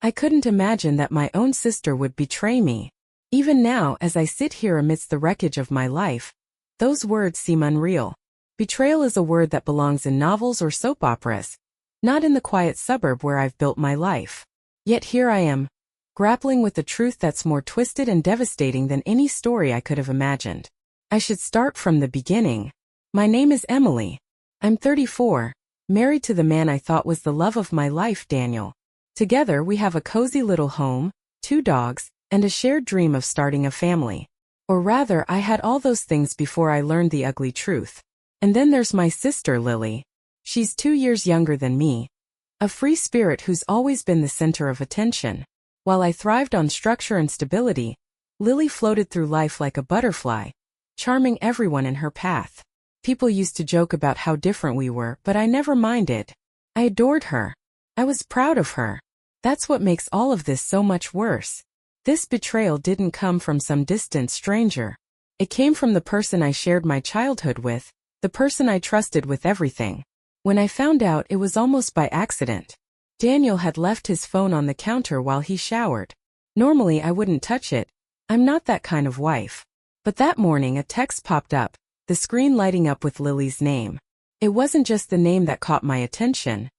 I couldn't imagine that my own sister would betray me. Even now, as I sit here amidst the wreckage of my life, those words seem unreal. Betrayal is a word that belongs in novels or soap operas, not in the quiet suburb where I've built my life. Yet here I am, grappling with a truth that's more twisted and devastating than any story I could have imagined. I should start from the beginning. My name is Emily. I'm 34, married to the man I thought was the love of my life, Daniel. Together we have a cozy little home, 2 dogs, and a shared dream of starting a family. Or rather, I had all those things before I learned the ugly truth. And then there's my sister, Lily. She's 2 years younger than me. A free spirit who's always been the center of attention. While I thrived on structure and stability, Lily floated through life like a butterfly, charming everyone in her path. People used to joke about how different we were, but I never minded. I adored her. I was proud of her. That's what makes all of this so much worse. This betrayal didn't come from some distant stranger. It came from the person I shared my childhood with, the person I trusted with everything. When I found out, it was almost by accident. Daniel had left his phone on the counter while he showered. Normally I wouldn't touch it. I'm not that kind of wife. But that morning a text popped up, the screen lighting up with Lily's name. It wasn't just the name that caught my attention.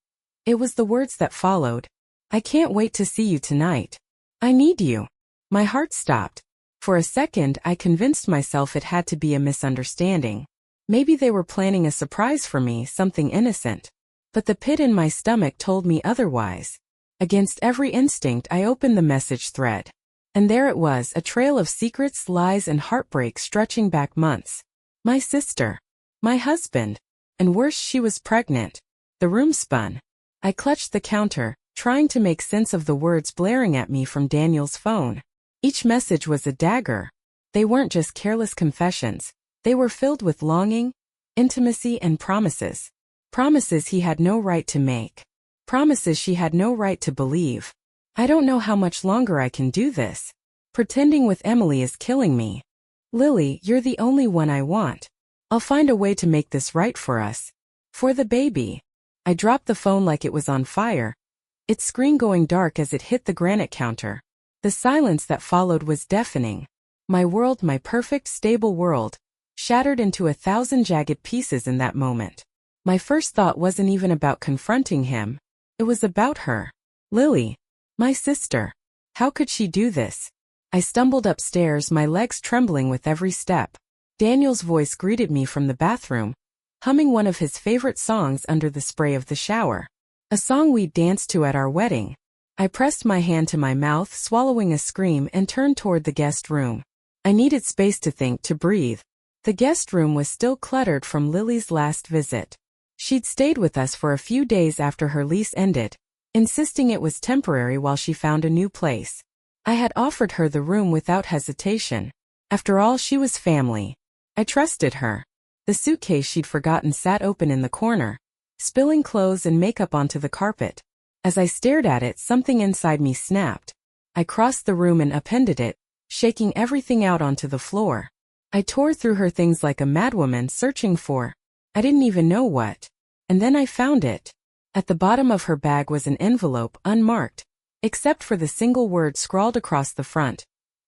It was the words that followed. I can't wait to see you tonight. I need you. My heart stopped. For a second, I convinced myself it had to be a misunderstanding. Maybe they were planning a surprise for me, something innocent. But the pit in my stomach told me otherwise. Against every instinct, I opened the message thread. And there it was, a trail of secrets, lies, and heartbreak stretching back months. My sister. My husband. And worse, she was pregnant. The room spun. I clutched the counter, trying to make sense of the words blaring at me from Daniel's phone. Each message was a dagger. They weren't just careless confessions. They were filled with longing, intimacy, and promises. Promises he had no right to make. Promises she had no right to believe. I don't know how much longer I can do this. Pretending with Emily is killing me. Lily, you're the only one I want. I'll find a way to make this right for us. For the baby. I dropped the phone like it was on fire, its screen going dark as it hit the granite counter. The silence that followed was deafening. My world, my perfect, stable world, shattered into 1,000 jagged pieces in that moment. My first thought wasn't even about confronting him. It was about her. Lily. My sister. How could she do this? I stumbled upstairs, my legs trembling with every step. Daniel's voice greeted me from the bathroom, humming one of his favorite songs under the spray of the shower. A song we'd danced to at our wedding. I pressed my hand to my mouth, swallowing a scream, and turned toward the guest room. I needed space to think, to breathe. The guest room was still cluttered from Lily's last visit. She'd stayed with us for a few days after her lease ended, insisting it was temporary while she found a new place. I had offered her the room without hesitation. After all, she was family. I trusted her. The suitcase she'd forgotten sat open in the corner, spilling clothes and makeup onto the carpet. As I stared at it, something inside me snapped. I crossed the room and upended it, shaking everything out onto the floor. I tore through her things like a madwoman searching for, I didn't even know what. And then I found it. At the bottom of her bag was an envelope, unmarked, except for the single word scrawled across the front.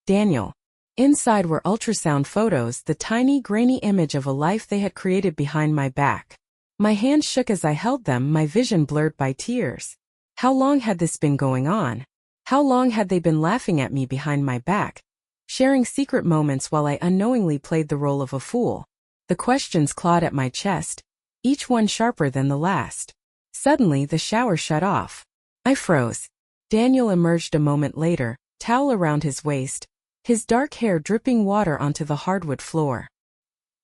Daniel. Inside were ultrasound photos, the tiny, grainy image of a life they had created behind my back. My hands shook as I held them, my vision blurred by tears. How long had this been going on? How long had they been laughing at me behind my back, sharing secret moments while I unknowingly played the role of a fool? The questions clawed at my chest, each one sharper than the last. Suddenly, the shower shut off. I froze. Daniel emerged a moment later, towel around his waist, his dark hair dripping water onto the hardwood floor.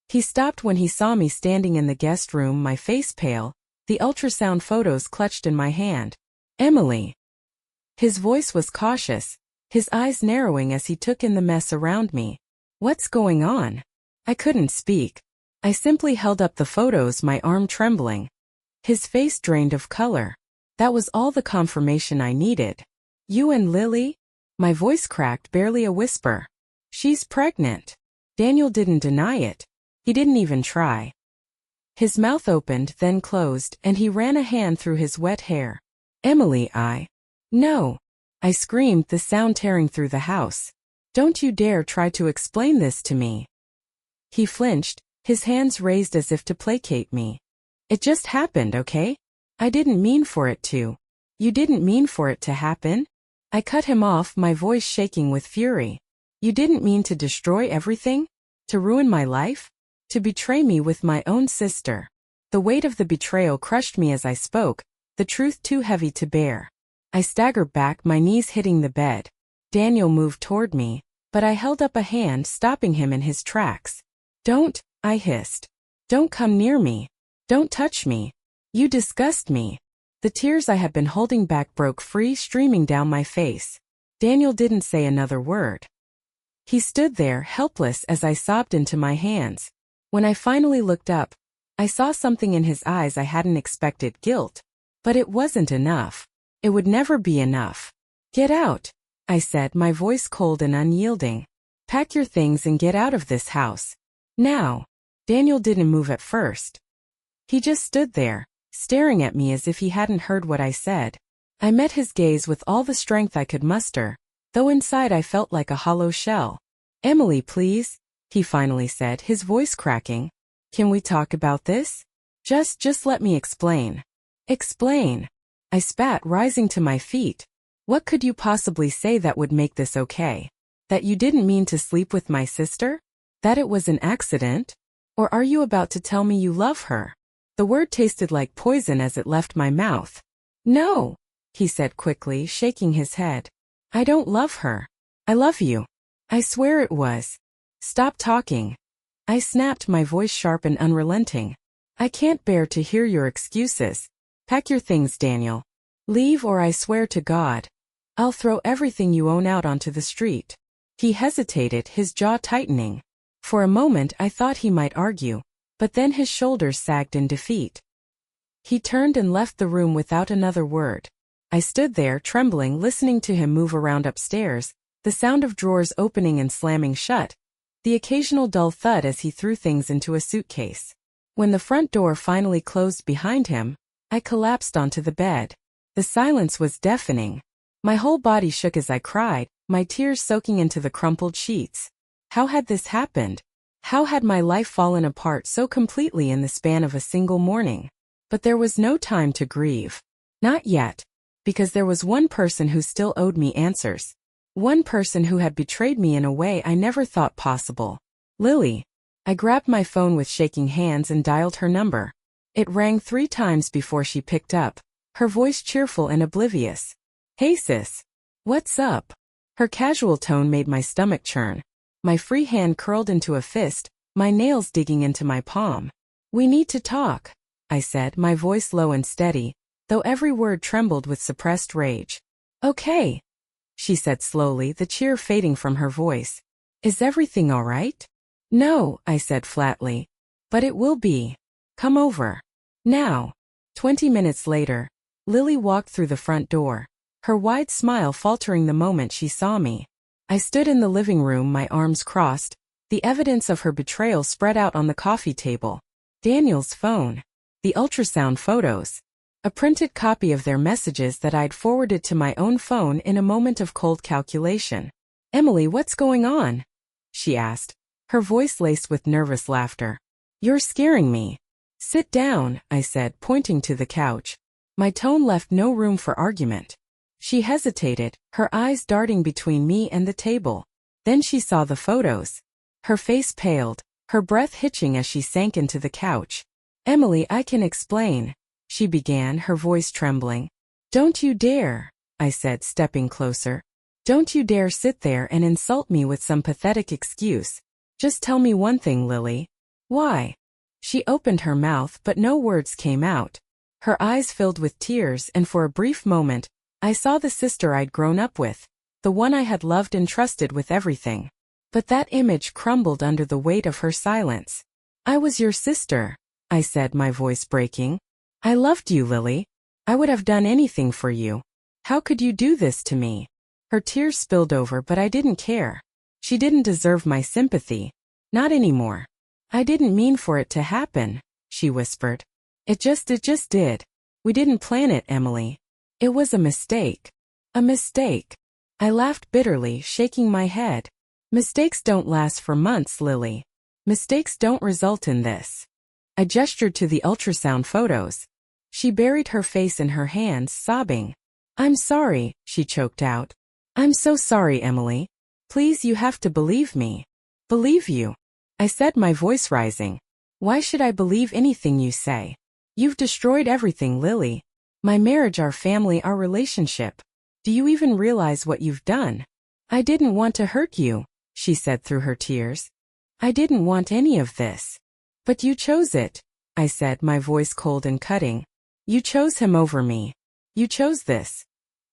He stopped when he saw me standing in the guest room, my face pale, the ultrasound photos clutched in my hand. Emily. His voice was cautious, his eyes narrowing as he took in the mess around me. What's going on? I couldn't speak. I simply held up the photos, my arm trembling. His face drained of color. That was all the confirmation I needed. You and Lily? My voice cracked, barely a whisper. She's pregnant. Daniel didn't deny it. He didn't even try. His mouth opened, then closed, and he ran a hand through his wet hair. Emily, No. I screamed, the sound tearing through the house. Don't you dare try to explain this to me. He flinched, his hands raised as if to placate me. It just happened, okay? I didn't mean for it to. You didn't mean for it to happen? I cut him off, my voice shaking with fury. You didn't mean to destroy everything? To ruin my life? To betray me with my own sister? The weight of the betrayal crushed me as I spoke, the truth too heavy to bear. I staggered back, my knees hitting the bed. Daniel moved toward me, but I held up a hand, stopping him in his tracks. Don't, I hissed. Don't come near me. Don't touch me. You disgust me. The tears I had been holding back broke free, streaming down my face. Daniel didn't say another word. He stood there, helpless, as I sobbed into my hands. When I finally looked up, I saw something in his eyes I hadn't expected: guilt. But it wasn't enough. It would never be enough. Get out, I said, my voice cold and unyielding. Pack your things and get out of this house. Now. Daniel didn't move at first. He just stood there, staring at me as if he hadn't heard what I said. I met his gaze with all the strength I could muster, though inside I felt like a hollow shell. Emily, please, he finally said, his voice cracking. Can we talk about this? Just let me explain. Explain. I spat, rising to my feet. What could you possibly say that would make this okay? That you didn't mean to sleep with my sister? That it was an accident? Or are you about to tell me you love her? The word tasted like poison as it left my mouth. No, he said quickly, shaking his head. I don't love her. I love you. I swear it was. Stop talking. I snapped, my voice sharp and unrelenting. I can't bear to hear your excuses. Pack your things, Daniel. Leave, or I swear to God, I'll throw everything you own out onto the street. He hesitated, his jaw tightening. For a moment I thought he might argue, but then his shoulders sagged in defeat. He turned and left the room without another word. I stood there, trembling, listening to him move around upstairs, the sound of drawers opening and slamming shut, the occasional dull thud as he threw things into a suitcase. When the front door finally closed behind him, I collapsed onto the bed. The silence was deafening. My whole body shook as I cried, my tears soaking into the crumpled sheets. How had this happened? How had my life fallen apart so completely in the span of a single morning? But there was no time to grieve. Not yet. Because there was one person who still owed me answers. One person who had betrayed me in a way I never thought possible. Lily. I grabbed my phone with shaking hands and dialed her number. It rang 3 times before she picked up, her voice cheerful and oblivious. Hey sis. What's up? Her casual tone made my stomach churn. My free hand curled into a fist, my nails digging into my palm. We need to talk, I said, my voice low and steady, though every word trembled with suppressed rage. Okay, she said slowly, the cheer fading from her voice. Is everything all right? No, I said flatly. But it will be. Come over. Now. 20 minutes later, Lily walked through the front door, her wide smile faltering the moment she saw me. I stood in the living room, my arms crossed, the evidence of her betrayal spread out on the coffee table. Daniel's phone. The ultrasound photos. A printed copy of their messages that I'd forwarded to my own phone in a moment of cold calculation. Emily, what's going on? She asked, her voice laced with nervous laughter. You're scaring me. Sit down, I said, pointing to the couch. My tone left no room for argument. She hesitated, her eyes darting between me and the table. Then she saw the photos. Her face paled, her breath hitching as she sank into the couch. Emily, I can explain, she began, her voice trembling. Don't you dare, I said, stepping closer. Don't you dare sit there and insult me with some pathetic excuse. Just tell me one thing, Lily. Why? She opened her mouth, but no words came out. Her eyes filled with tears, and for a brief moment, I saw the sister I'd grown up with, the one I had loved and trusted with everything. But that image crumbled under the weight of her silence. I was your sister, I said, my voice breaking. I loved you, Lily. I would have done anything for you. How could you do this to me? Her tears spilled over, but I didn't care. She didn't deserve my sympathy. Not anymore. I didn't mean for it to happen, she whispered. It just did. We didn't plan it, Emily. It was a mistake. A mistake. I laughed bitterly, shaking my head. Mistakes don't last for months, Lily. Mistakes don't result in this. I gestured to the ultrasound photos. She buried her face in her hands, sobbing. I'm sorry, she choked out. I'm so sorry, Emily. Please, you have to believe me. Believe you? I said, my voice rising. Why should I believe anything you say? You've destroyed everything, Lily. My marriage, our family, our relationship. Do you even realize what you've done? I didn't want to hurt you, she said through her tears. I didn't want any of this. But you chose it, I said, my voice cold and cutting. You chose him over me. You chose this.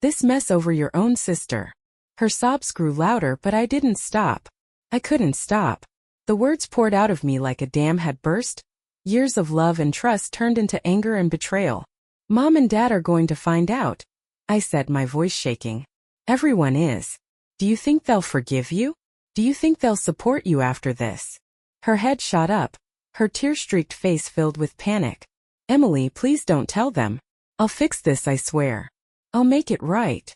This mess over your own sister. Her sobs grew louder, but I didn't stop. I couldn't stop. The words poured out of me like a dam had burst. Years of love and trust turned into anger and betrayal. Mom and Dad are going to find out, I said, my voice shaking. Everyone is. Do you think they'll forgive you? Do you think they'll support you after this? Her head shot up, her tear-streaked face filled with panic. Emily, please don't tell them. I'll fix this, I swear. I'll make it right.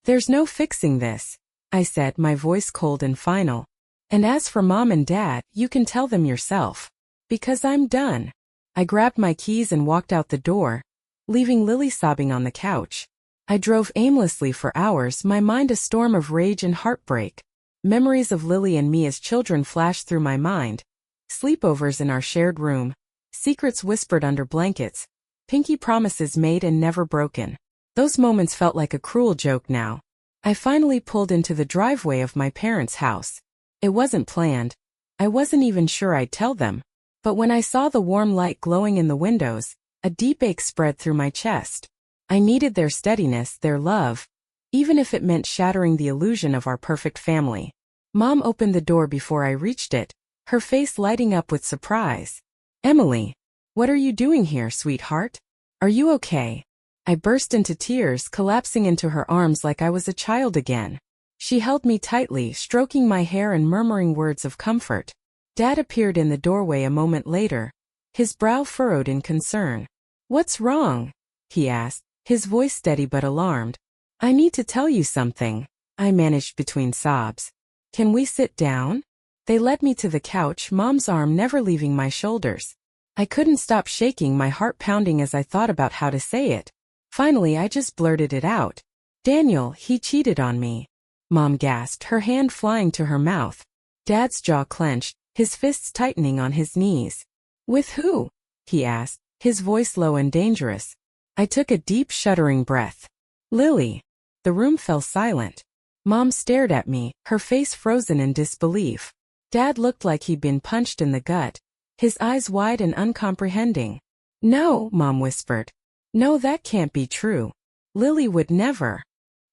There's no fixing this, I said, my voice cold and final. And as for Mom and Dad, you can tell them yourself. Because I'm done. I grabbed my keys and walked out the door, leaving Lily sobbing on the couch. I drove aimlessly for hours, my mind a storm of rage and heartbreak. Memories of Lily and me as children flashed through my mind. Sleepovers in our shared room, secrets whispered under blankets, pinky promises made and never broken. Those moments felt like a cruel joke now. I finally pulled into the driveway of my parents' house. It wasn't planned. I wasn't even sure I'd tell them. But when I saw the warm light glowing in the windows, a deep ache spread through my chest. I needed their steadiness, their love, even if it meant shattering the illusion of our perfect family. Mom opened the door before I reached it, her face lighting up with surprise. Emily, what are you doing here, sweetheart? Are you okay? I burst into tears, collapsing into her arms like I was a child again. She held me tightly, stroking my hair and murmuring words of comfort. Dad appeared in the doorway a moment later, his brow furrowed in concern. What's wrong? He asked, his voice steady but alarmed. I need to tell you something, I managed between sobs. Can we sit down? They led me to the couch, Mom's arm never leaving my shoulders. I couldn't stop shaking, my heart pounding as I thought about how to say it. Finally, I just blurted it out. Daniel, he cheated on me. Mom gasped, her hand flying to her mouth. Dad's jaw clenched, his fists tightening on his knees. With who? He asked, his voice low and dangerous. I took a deep, shuddering breath. Lily. The room fell silent. Mom stared at me, her face frozen in disbelief. Dad looked like he'd been punched in the gut, his eyes wide and uncomprehending. No, Mom whispered. No, that can't be true. Lily would never.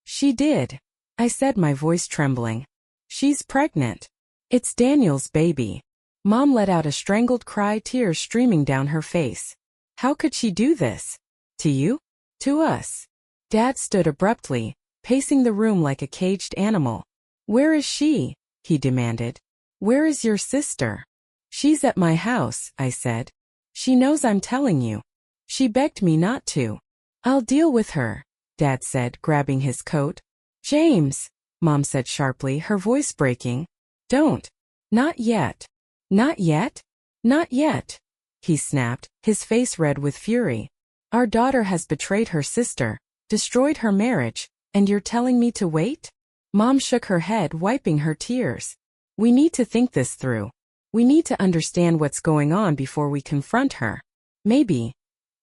She did, I said, my voice trembling. She's pregnant. It's Daniel's baby. Mom let out a strangled cry, tears streaming down her face. How could she do this? To you? To us? Dad stood abruptly, pacing the room like a caged animal. Where is she? He demanded. Where is your sister? She's at my house, I said. She knows I'm telling you. She begged me not to. I'll deal with her, Dad said, grabbing his coat. James, Mom said sharply, her voice breaking. Don't. Not yet. Not yet? Not yet, he snapped, his face red with fury. Our daughter has betrayed her sister, destroyed her marriage, and you're telling me to wait? Mom shook her head, wiping her tears. We need to think this through. We need to understand what's going on before we confront her. Maybe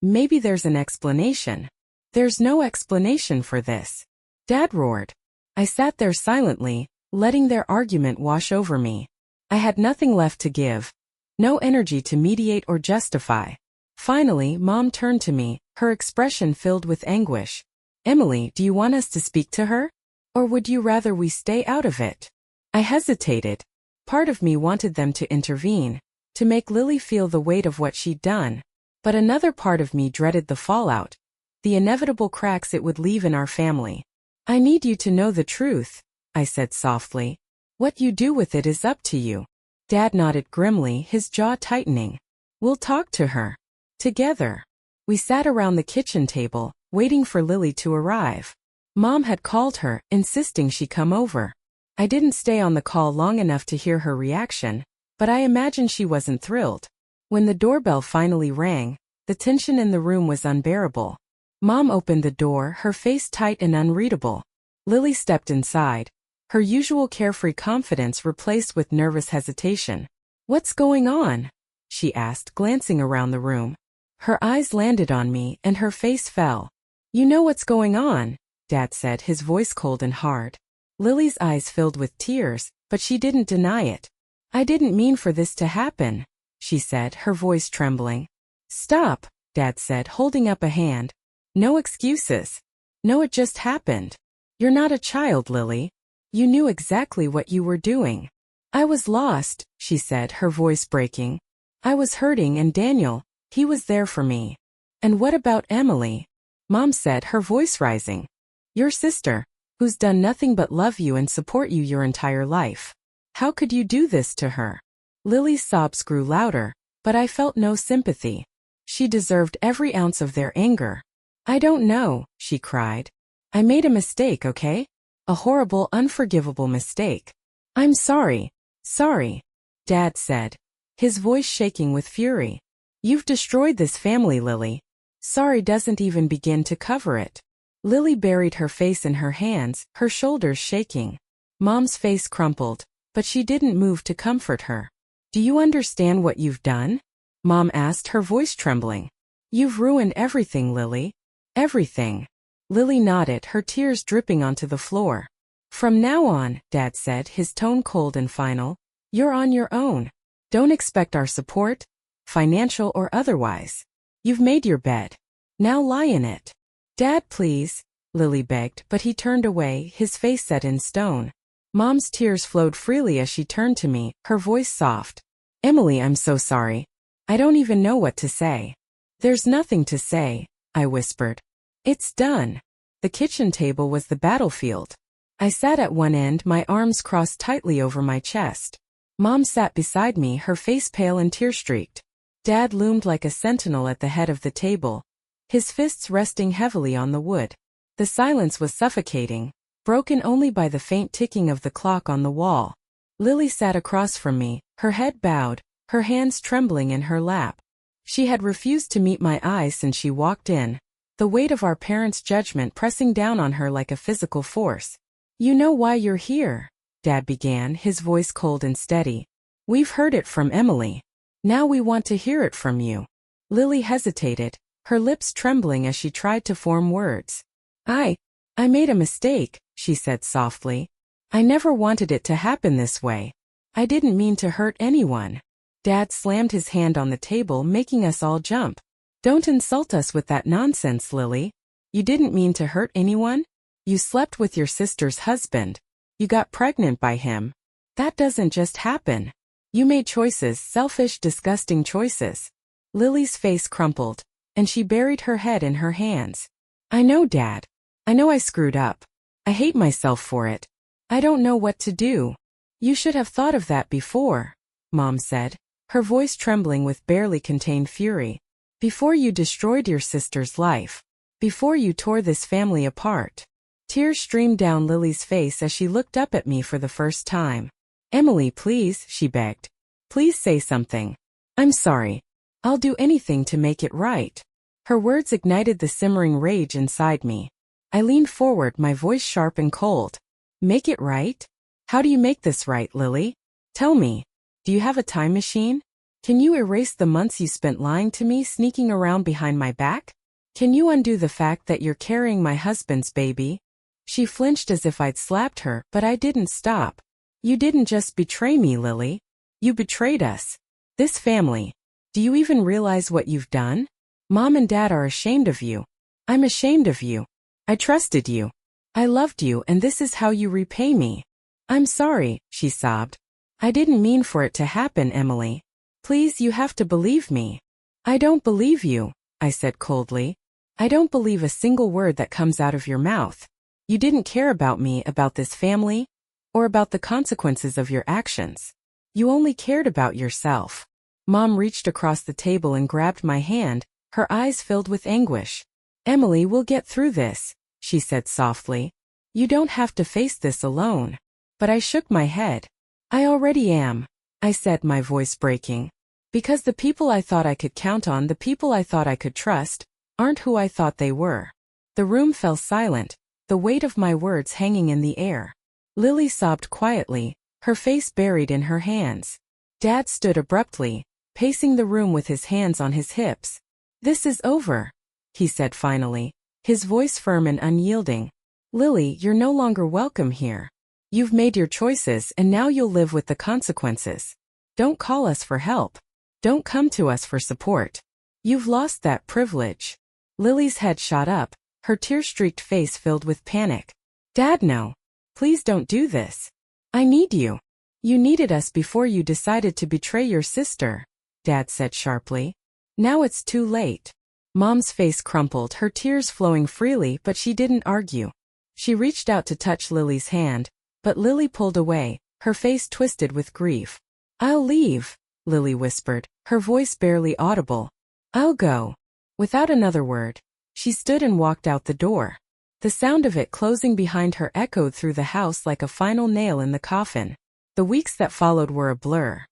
there's an explanation. There's no explanation for this. Dad roared. I sat there silently, letting their argument wash over me. I had nothing left to give. No energy to mediate or justify. Finally, Mom turned to me, her expression filled with anguish. Emily, do you want us to speak to her? Or would you rather we stay out of it? I hesitated. Part of me wanted them to intervene, to make Lily feel the weight of what she'd done. But another part of me dreaded the fallout, the inevitable cracks it would leave in our family. I need you to know the truth, I said softly. What you do with it is up to you. Dad nodded grimly, his jaw tightening. We'll talk to her. Together. We sat around the kitchen table, waiting for Lily to arrive. Mom had called her, insisting she come over. I didn't stay on the call long enough to hear her reaction, but I imagine she wasn't thrilled. When the doorbell finally rang, the tension in the room was unbearable. Mom opened the door, her face tight and unreadable. Lily stepped inside, her usual carefree confidence replaced with nervous hesitation. "What's going on?" she asked, glancing around the room. Her eyes landed on me and her face fell. "You know what's going on," Dad said, his voice cold and hard. Lily's eyes filled with tears, but she didn't deny it. "I didn't mean for this to happen," she said, her voice trembling. "Stop," Dad said, holding up a hand. "No excuses. No, it just happened. You're not a child, Lily. You knew exactly what you were doing." "I was lost," she said, her voice breaking. "I was hurting and Daniel, he was there for me." "And what about Emily?" Mom said, her voice rising. "Your sister, who's done nothing but love you and support you your entire life. How could you do this to her?" Lily's sobs grew louder, but I felt no sympathy. She deserved every ounce of their anger. "I don't know," she cried. "I made a mistake, okay? A horrible, unforgivable mistake. I'm sorry. Sorry," Dad said, his voice shaking with fury. "You've destroyed this family, Lily. Sorry doesn't even begin to cover it." Lily buried her face in her hands, her shoulders shaking. Mom's face crumpled, but she didn't move to comfort her. "Do you understand what you've done?" Mom asked, her voice trembling. "You've ruined everything, Lily. Everything." Lily nodded, her tears dripping onto the floor. "From now on," Dad said, his tone cold and final, "you're on your own. Don't expect our support, financial or otherwise. You've made your bed. Now lie in it." "Dad, please," Lily begged, but he turned away, his face set in stone. Mom's tears flowed freely as she turned to me, her voice soft. "Emily, I'm so sorry. I don't even know what to say." "There's nothing to say," I whispered. "It's done." The kitchen table was the battlefield. I sat at one end, my arms crossed tightly over my chest. Mom sat beside me, her face pale and tear-streaked. Dad loomed like a sentinel at the head of the table, his fists resting heavily on the wood. The silence was suffocating, broken only by the faint ticking of the clock on the wall. Lily sat across from me, her head bowed, her hands trembling in her lap. She had refused to meet my eyes since she walked in, the weight of our parents' judgment pressing down on her like a physical force. "You know why you're here," Dad began, his voice cold and steady. "We've heard it from Emily. Now we want to hear it from you." Lily hesitated, her lips trembling as she tried to form words. I made a mistake," she said softly. "I never wanted it to happen this way. I didn't mean to hurt anyone." Dad slammed his hand on the table, making us all jump. "Don't insult us with that nonsense, Lily. You didn't mean to hurt anyone? You slept with your sister's husband. You got pregnant by him. That doesn't just happen. You made choices, selfish, disgusting choices." Lily's face crumpled, and she buried her head in her hands. "I know, Dad. I know I screwed up. I hate myself for it. I don't know what to do." "You should have thought of that before," Mom said, her voice trembling with barely contained fury. "Before you destroyed your sister's life. Before you tore this family apart." Tears streamed down Lily's face as she looked up at me for the first time. "Emily, please," she begged. "Please say something. I'm sorry. I'll do anything to make it right." Her words ignited the simmering rage inside me. I leaned forward, my voice sharp and cold. "Make it right? How do you make this right, Lily? Tell me. Do you have a time machine? Can you erase the months you spent lying to me, sneaking around behind my back? Can you undo the fact that you're carrying my husband's baby?" She flinched as if I'd slapped her, but I didn't stop. "You didn't just betray me, Lily. You betrayed us. This family. Do you even realize what you've done? Mom and Dad are ashamed of you. I'm ashamed of you. I trusted you. I loved you, and this is how you repay me." "I'm sorry," she sobbed. "I didn't mean for it to happen, Emily. Please, you have to believe me." "I don't believe you," I said coldly. "I don't believe a single word that comes out of your mouth. You didn't care about me, about this family, or about the consequences of your actions. You only cared about yourself." Mom reached across the table and grabbed my hand, her eyes filled with anguish. "Emily, we'll get through this," she said softly. You don't have to face this alone. But I shook my head. I already am, I said, my voice breaking. Because the people I thought I could count on, the people I thought I could trust, aren't who I thought they were. The room fell silent, the weight of my words hanging in the air. Lily sobbed quietly, her face buried in her hands. Dad stood abruptly, pacing the room with his hands on his hips. This is over, he said finally, his voice firm and unyielding. Lily, you're no longer welcome here. You've made your choices and now you'll live with the consequences. Don't call us for help. Don't come to us for support. You've lost that privilege. Lily's head shot up, her tear-streaked face filled with panic. Dad, no. Please don't do this. I need you. You needed us before you decided to betray your sister, Dad said sharply. Now it's too late. Mom's face crumpled, her tears flowing freely, but she didn't argue. She reached out to touch Lily's hand, but Lily pulled away, her face twisted with grief. I'll leave, Lily whispered, her voice barely audible. I'll go. Without another word, she stood and walked out the door. The sound of it closing behind her echoed through the house like a final nail in the coffin. The weeks that followed were a blur.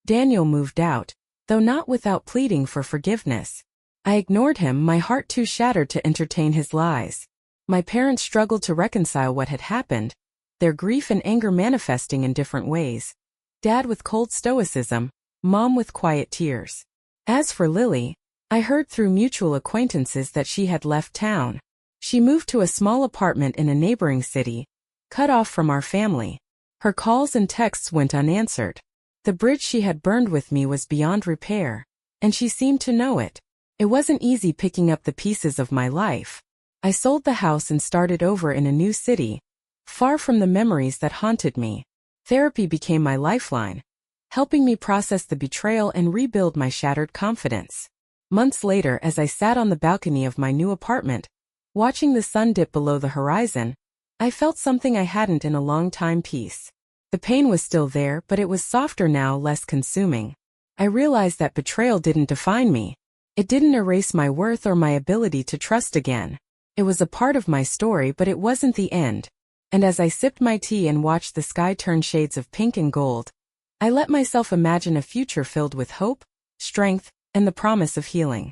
Daniel moved out, though not without pleading for forgiveness. I ignored him, my heart too shattered to entertain his lies. My parents struggled to reconcile what had happened, their grief and anger manifesting in different ways. Dad with cold stoicism, Mom with quiet tears. As for Lily, I heard through mutual acquaintances that she had left town. She moved to a small apartment in a neighboring city, cut off from our family. Her calls and texts went unanswered. The bridge she had burned with me was beyond repair, and she seemed to know it. It wasn't easy picking up the pieces of my life. I sold the house and started over in a new city, far from the memories that haunted me. Therapy became my lifeline, helping me process the betrayal and rebuild my shattered confidence. Months later, as I sat on the balcony of my new apartment, watching the sun dip below the horizon, I felt something I hadn't in a long time: peace. The pain was still there, but it was softer now, less consuming. I realized that betrayal didn't define me. It didn't erase my worth or my ability to trust again. It was a part of my story, but it wasn't the end. And as I sipped my tea and watched the sky turn shades of pink and gold, I let myself imagine a future filled with hope, strength, and the promise of healing.